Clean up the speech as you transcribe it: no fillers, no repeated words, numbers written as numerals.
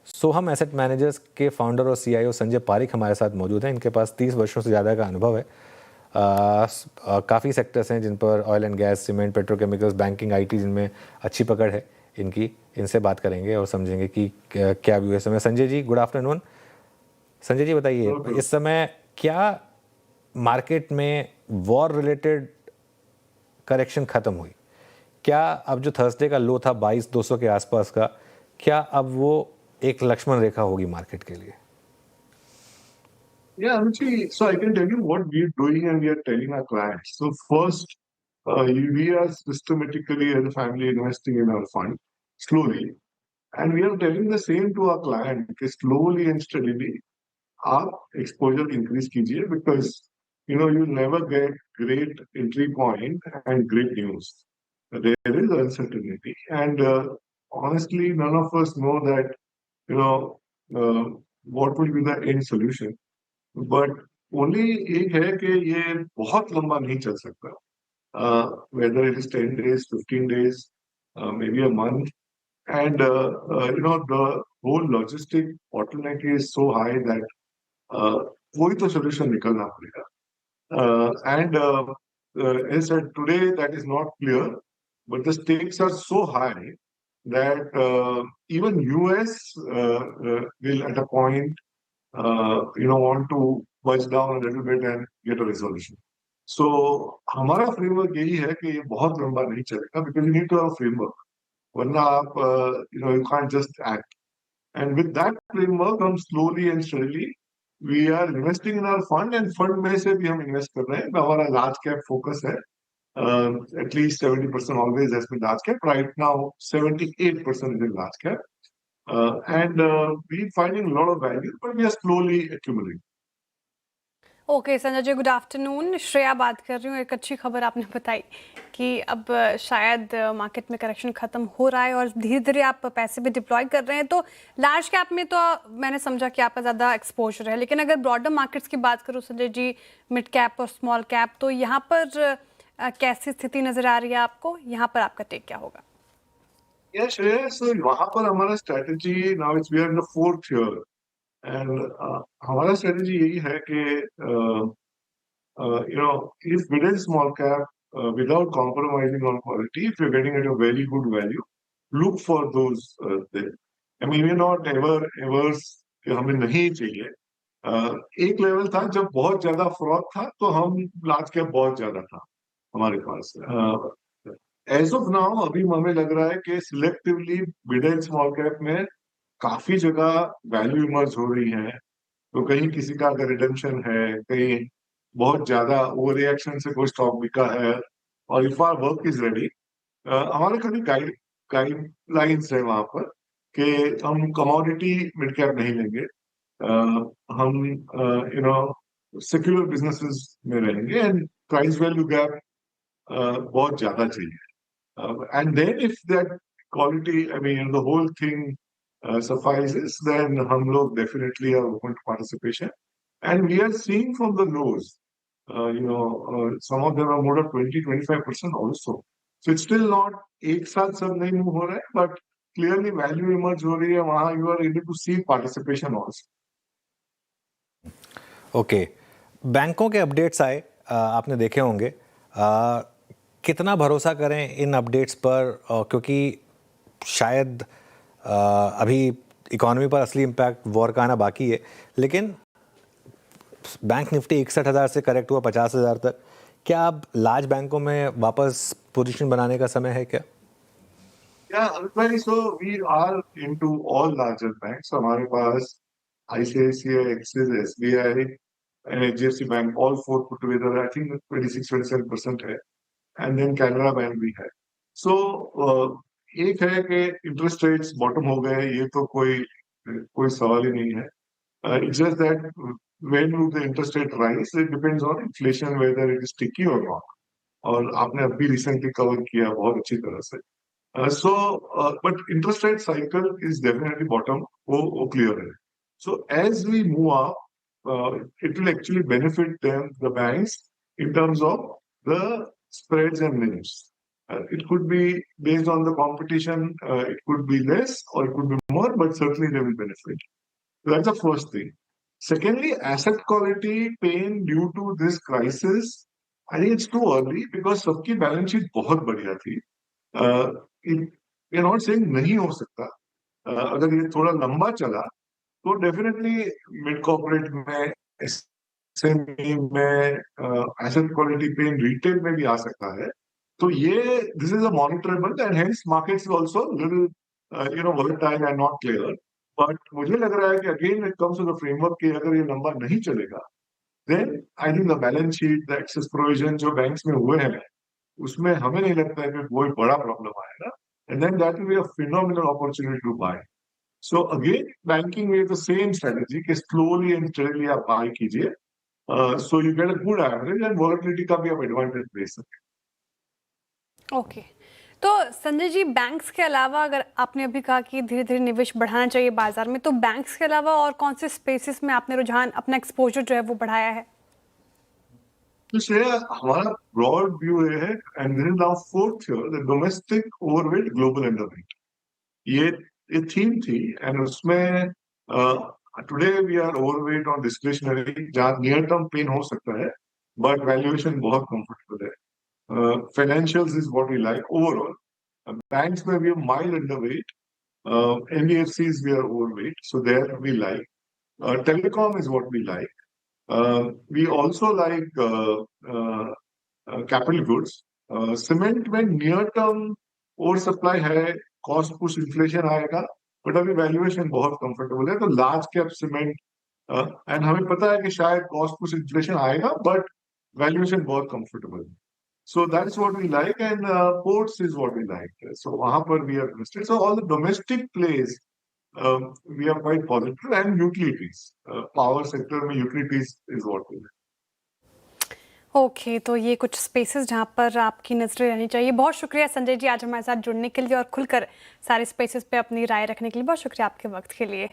सोहम asset managers के founder और CEO Sanjay Pareek हमारे साथ मौजूद हैं। इनके पास 30 वर्षों से ज़्यादा का अनुभव है। काफ़ी सेक्टर्स हैं जिन पर oil and gas, cement, petrochemicals, banking, IT, जिनमें अच्छी पकड़ है इनकी। इनसे बात करेंगे और समझेंगे कि क्या व्यू है इस समय। Sanjay ji, good afternoon. संजय जी बताइए, इस समय क्या मार्केट में वॉर रिलेटेड करेक्शन खत्म हुई? क्या अब जो थर्सडे का लो था 22,200 के आसपास का, क्या अब वो एक लक्ष्मण रेखा होगी मार्केट के लिए? Yeah, Anuji, so I can tell you what we're doing and we are telling our clients. So first, we are systematically as a family investing in our fund slowly. And we are telling the same to our client कि slowly and steadily आप exposure increase कीजिए because you never get great entry point and great news. There is uncertainty and honestly none of us know that what will be the end solution. But only एक है कि ये बहुत लंबा नहीं चल सकता whether it is 10 days 15 days maybe a month and the whole logistic bottleneck is so high that कोई तो सोल्यूशन निकलना पड़ेगा and as said today that is not clear but the stakes are so high that even US will at a point want to budge down a little bit and get a resolution. So हमारा framework यही है कि ये बहुत लंबा नहीं चलेगा because you need to have a framework. वरना आप you can't just act. And with that framework, हम slowly and steadily we are investing in our fund and fund में से भी हम invest कर रहे हैं. हमारा large cap focus है. At least 70% always has been large cap. Right now, 78% is in large cap. And we're finding a lot of value, but we are slowly accumulating. Okay Sanjay ji, good afternoon. Shreya बात कर रही हूँ। एक अच्छी खबर आपने बताई कि अब शायद मार्केट में करेक्शन ख़त्म हो रहा है और धीरे धीरे आप पैसे भी डिप्लॉय कर रहे हैं। तो लार्ज कैप में तो मैंने समझा कि आपका ज़्यादा एक्सपोजर है, लेकिन अगर ब्रॉडर मार्केट्स की बात करूँ संजय जी, मिड कैप और स्मॉल कैप, तो यहाँ पर कैसी स्थिति नज़र आ रही है आपको? यहाँ पर आपका टेक क्या होगा? Shreya, so वहाँ पर हमारा strategy now is we are in the fourth year. And हमारा strategy यही है कि if within small cap, without compromising on quality, if you're getting at a very good value, look for those there. I mean, we're not ever कि हमें नहीं चाहिए. एक level था जब बहुत ज्यादा फ्रॉड था तो हम लार्ज कैप बहुत ज्यादा था हमारे पास. एज ऑफ नाउ अभी हमें लग रहा है कि selectively mid and small cap में काफी जगह वैल्यू इमर्ज हो रही है. तो कहीं किसी का अगर रिडेम्पशन है, कहीं बहुत ज्यादा ओवर रिएक्शन से कोई स्टॉक बिका है, और if our work is ready, हमारे कभी गाइडलाइंस है वहां पर कि हम कमोडिटी मिड कैप नहीं लेंगे. हम सेक्युलर बिजनेसेस में रहेंगे एंड प्राइस वैल्यू गैप बहुत ज्यादा चाहिए. And then if that quality, I mean, the whole thing suffices, then hum log definitely are open to participation. And we are seeing from the lows, some of them are more than 20-25% also. So it's still not एक साथ सब नहीं move हो रहा है, but clearly value emerge हो रही है. वहाँ you are able to see participation also. Okay, बैंकों के अपडेट्स आए, आपने देखे होंगे. कितना भरोसा करें इन अपडेट्स पर, क्योंकि शायद अभी इकोनॉमी पर असली इम्पैक्ट वॉर का आना बाकी है, लेकिन बैंक निफ्टी 61,000 से करेक्ट हुआ 50,000 तक. क्या अब लार्ज बैंकों में वापस पोजीशन बनाने का समय है क्या? Yeah, so we are into all larger banks. हमारे पास ICICI, Axis, SBI and HDFC Bank, all four put together, I think 26-27% है. And then Canara Bank भी है. So एक है कि इंटरेस्ट रेट्स बॉटम हो गए, ये तो कोई सवाल ही नहीं है. It's just that when will the interest rate rise? It depends on inflation, whether it is sticky or not. और आपने अभी रिसेंटली कवर किया बहुत अच्छी तरह से. But interest rate cycle is definitely bottom. वो clear है. So as we move up, it will actually benefit them, the banks, in terms of the spreads and NIMs. It could be based on the competition, it could be less or it could be more, but certainly they will benefit. That's the first thing. Secondly, asset quality pain due to this crisis, I think it's too early because सबकी balance sheet बहुत बढ़िया थी. We are not saying नहीं हो सकता. अगर ये थोड़ा लंबा चला, तो definitely mid corporate में, SME में, asset quality pain retail में भी आ सकता है. तो ये this is a monitorable and hence markets also little volatile and not clear. But मुझे लग रहा है कि again it comes to the framework कि अगर ये लंबा नहीं चलेगा, then I think the balance sheet, the excess provision जो banks में हुए हैं, उसमें हमें नहीं लगता है कि कोई बड़ा problem आएगा, and then that will be a phenomenal opportunity to buy. So again, banking with the same strategy कि slowly and steadily आप buy कीजिए, so you get a good average and volatility का भी आप advantage ले सकते हैं. ओके, तो संजय जी, बैंक्स के अलावा अगर आपने अभी कहा कि धीरे धीरे निवेश बढ़ाना चाहिए बाजार में, तो बैंक्स के अलावा और कौन से स्पेसेस में आपने रुझान, अपना एक्सपोजर जो है वो बढ़ाया है? तो श्रेया, हमारा ब्रॉड व्यू है and this is now fourth year the domestic overweight global underweight. ये थीम थी एंड उसमें today we are overweight on discretionary, जहां नियर टर्म पेन हो सकता है बट वैल्यूएशन बहुत कंफर्टेबल है. Financials is what we like overall. Banks where we are mild underweight. NBFCs we are overweight, so there we like. Telecom is what we like. We also like capital goods. Cement में near term oversupply है, cost push inflation आएगा, but अभी valuation बहुत comfortable है, तो large cap cement and हमें पता है कि शायद cost push inflation आएगा, but valuation बहुत comfortable है. So that's what we like, and ports is what we like. So वहाँ पर we are listed. So all the domestic plays, we are quite positive, and utilities, power sector में utilities is what we like. Okay, तो ये कुछ spaces जहाँ पर आपकी नजरें रहनी चाहिए. बहुत शुक्रिया संजय जी आज हमारे साथ जुड़ने के लिए और खुलकर सारे स्पेसेस पे अपनी राय रखने के लिए. बहुत शुक्रिया आपके वक्त के लिए.